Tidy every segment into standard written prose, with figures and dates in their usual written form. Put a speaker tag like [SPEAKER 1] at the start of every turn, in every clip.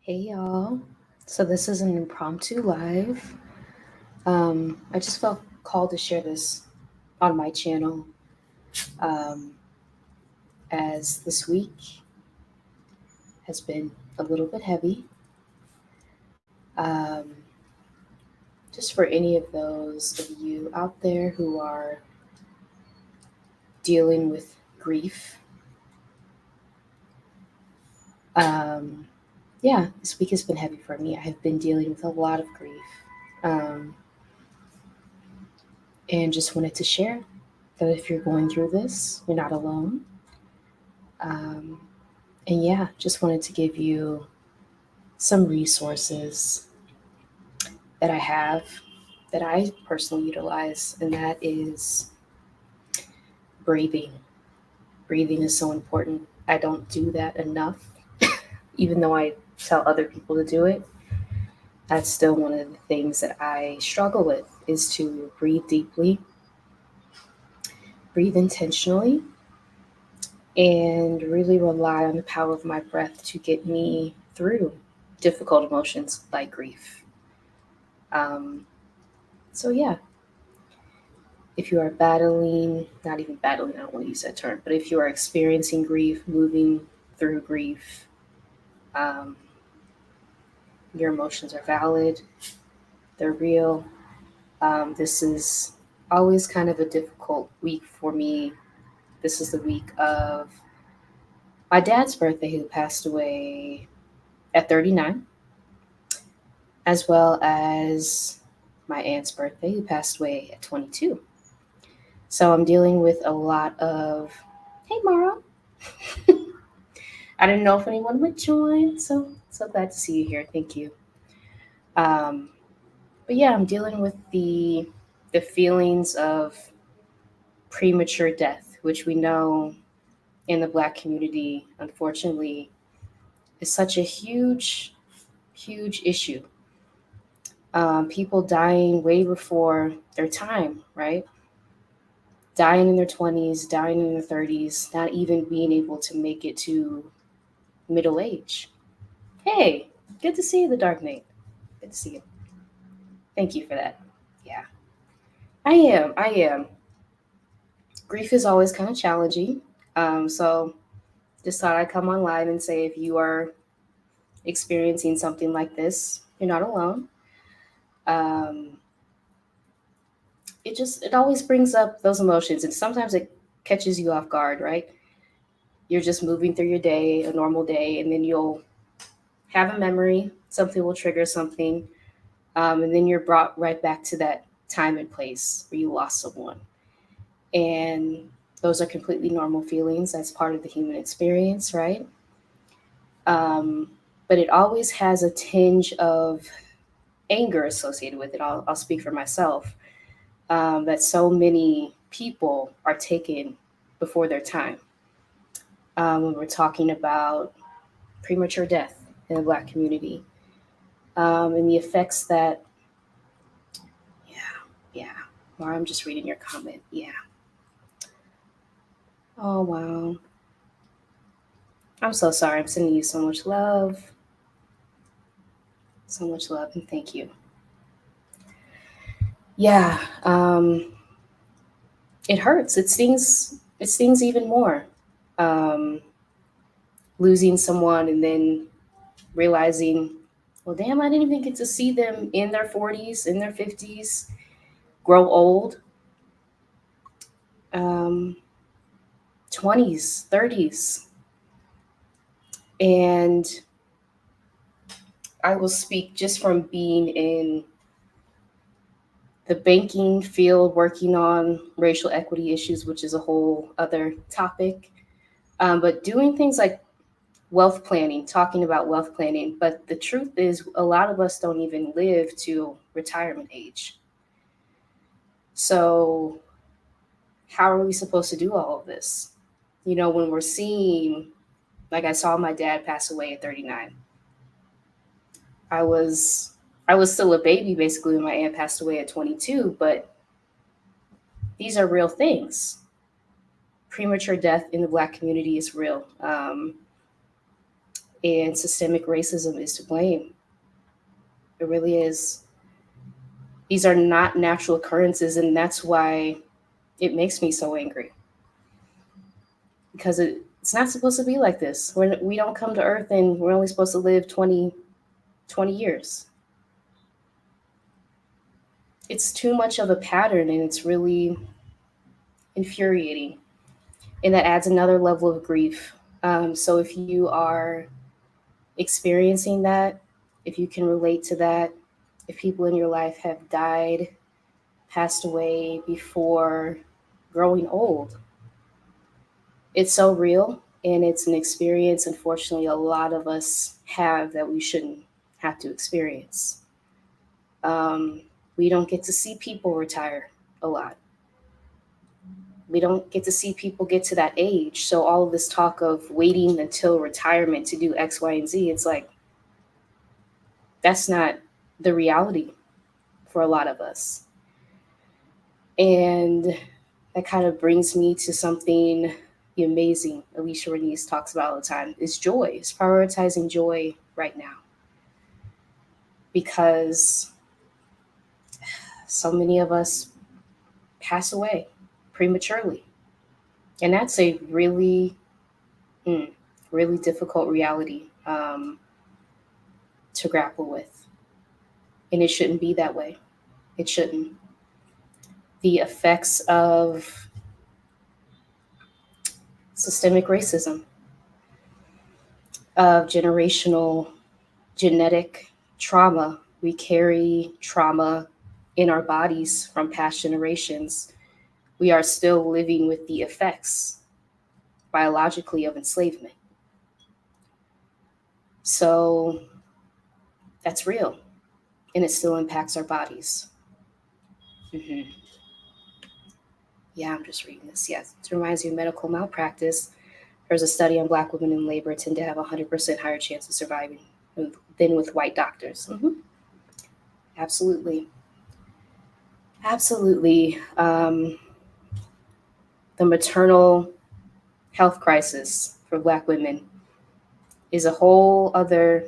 [SPEAKER 1] Hey y'all. So this is an impromptu live. I just felt called to share this on my channel um, as this week has been a little bit heavy. Um, just for any of those of you out there who are dealing with grief. Um, yeah, this week has been heavy for me. I have been dealing with a lot of grief. Um, and just wanted to share that if you're going through this, you're not alone. Um, and yeah, just wanted to give you some resources that I have that I personally utilize, and that is breathing. Breathing is so important. I don't do that enough, even though I tell other people to do it. That's still one of the things that I struggle with is to breathe deeply, breathe intentionally, and really rely on the power of my breath to get me through difficult emotions like grief. Um, so, yeah, if you are battling, not even battling, I don't want to use that term, but if you are experiencing grief, moving through grief, um, your emotions are valid, they're real. This is always kind of a difficult week for me. This is the week of my dad's birthday, who passed away at 39, as well as my aunt's birthday, who passed away at 22. So I'm dealing with a lot of, hey, Mara. I didn't know if anyone would join, so glad to see you here. Thank you. Um, but yeah, I'm dealing with the feelings of premature death, which we know in the Black community, unfortunately, is such a huge issue. People dying way before their time, right? Dying in their 20s, dying in their 30s, not even being able to make it to middle age. Hey, good to see you, the Dark Knight. Good to see you. Thank you for that. Yeah, I am. I am. Grief is always kind of challenging. So just thought I'd come on live and say if you are experiencing something like this, you're not alone. Um, it always brings up those emotions, and sometimes it catches you off guard, right? You're just moving through your day, a normal day, and then you'll have a memory. Something will trigger something, and then you're brought right back to that time and place where you lost someone. And those are completely normal feelings. That's part of the human experience, right? Um, but it always has a tinge of anger associated with it. I'll speak for myself. That so many people are taken before their time. When we're talking about premature death in the Black community, and the effects that, yeah, yeah. Or I'm just reading your comment. Yeah. Oh, wow. I'm so sorry. I'm sending you so much love. So much love and thank you. Yeah, it hurts. It stings. It stings even more. Um, Losing someone and then realizing, well, damn, I didn't even get to see them in their 40s, in their 50s, grow old, um, 20s, 30s. And I will speak just from being in the banking field, working on racial equity issues, which is a whole other topic. But doing things like wealth planning, talking about wealth planning. But the truth is, a lot of us don't even live to retirement age. So, how are we supposed to do all of this? You know, when we're seeing, like I saw my dad pass away at 39. I was I was still a baby basically when my aunt passed away at 22, but these are real things. Premature death in the Black community is real. And systemic racism is to blame. It really is. These are not natural occurrences, and that's why it makes me so angry. Because it's not supposed to be like this. We don't come to Earth and we're only supposed to live 20 years. It's too much of a pattern, and it's really infuriating. And that adds another level of grief. So if you are experiencing that, if you can relate to that, if people in your life have died, passed away before growing old, it's so real, and it's an experience, unfortunately, a lot of us have that we shouldn't have to experience. Um, we don't get to see people retire a lot. We don't get to see people get to that age. So all of this talk of waiting until retirement to do X, Y, and Z, it's like that's not the reality for a lot of us. And that kind of brings me to something amazing Alicia Renese talks about all the time is joy. It's prioritizing joy right now. Because so many of us pass away prematurely. And that's a really, really difficult reality to grapple with. And it shouldn't be that way. It shouldn't. The effects of systemic racism, of generational genetic trauma. We carry trauma in our bodies from past generations. We are still living with the effects biologically of enslavement. So that's real, and it still impacts our bodies. Mm-hmm. Yeah, I'm just reading this. Yes, it reminds you of medical malpractice. There's a study on Black women in labor tend to have a 100% higher chance of surviving than with white doctors. Mm-hmm. Absolutely. Absolutely. The maternal health crisis for Black women is a whole other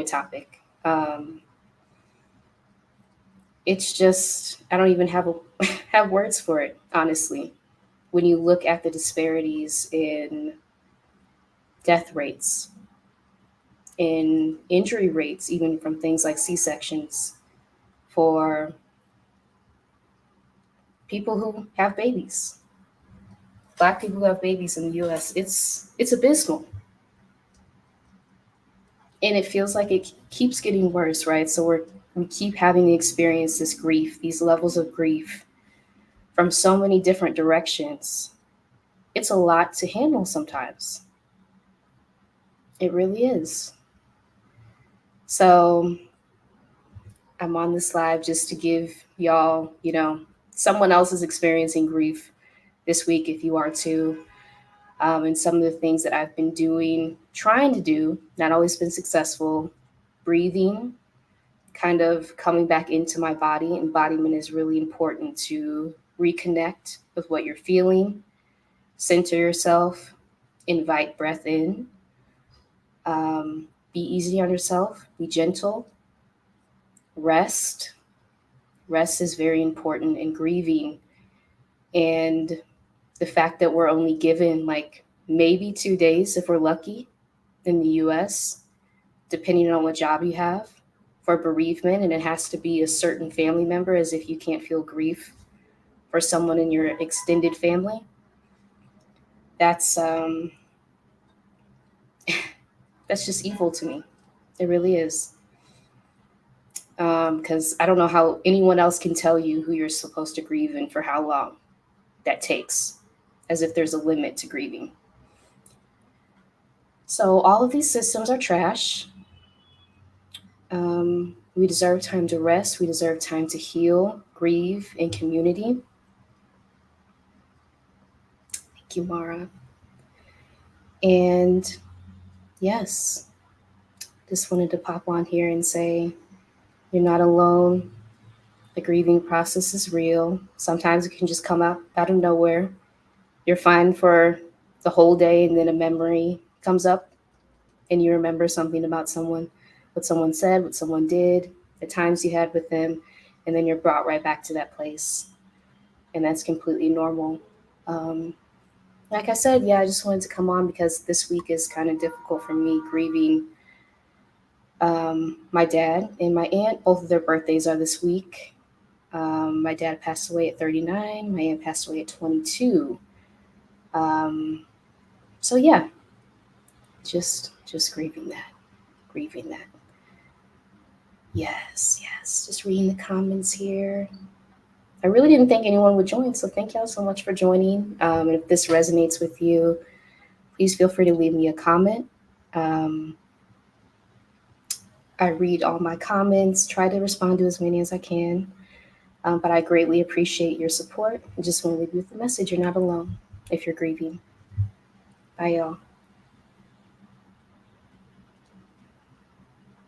[SPEAKER 1] topic. It's just I don't even have have words for it, honestly. When you look at the disparities in death rates, in injury rates, even from things like C-sections, for people who have babies, Black people who have babies in the U.S., it's abysmal, and it feels like it keeps getting worse, right? So we keep having to experience this grief, these levels of grief from so many different directions. It's a lot to handle sometimes. It really is. So I'm on this live just to give y'all, someone else is experiencing grief this week if you are too. And some of the things that I've been doing, trying to do, not always been successful, breathing, kind of coming back into my body. Embodiment is really important to reconnect with what you're feeling, center yourself, invite breath in, be easy on yourself, be gentle, rest. Rest is very important in grieving. And the fact that we're only given like maybe 2 days, if we're lucky, in the US, depending on what job you have, for bereavement, and it has to be a certain family member, as if you can't feel grief for someone in your extended family. That's that's just evil to me. It really is. Because I don't know how anyone else can tell you who you're supposed to grieve and for how long that takes, as if there's a limit to grieving. So all of these systems are trash. We deserve time to rest. We deserve time to heal, grieve, in community. Thank you, Mara. And yes, just wanted to pop on here and say you're not alone. The grieving process is real. Sometimes it can just come out of nowhere. You're fine for the whole day, and then a memory comes up and you remember something about someone, what someone said, what someone did, the times you had with them, and then you're brought right back to that place. And that's completely normal. Um, like I said, yeah, I just wanted to come on because this week is kind of difficult for me grieving my dad and my aunt. Both of their birthdays are this week. My dad passed away at 39. My aunt passed away at 22. Um, so yeah, just grieving that. Yes, yes. Just reading the comments here. I really didn't think anyone would join, so thank y'all so much for joining. And if this resonates with you, please feel free to leave me a comment. Um, I read all my comments, try to respond to as many as I can. But I greatly appreciate your support. I just want to leave you with the message: you're not alone if you're grieving. Bye, y'all.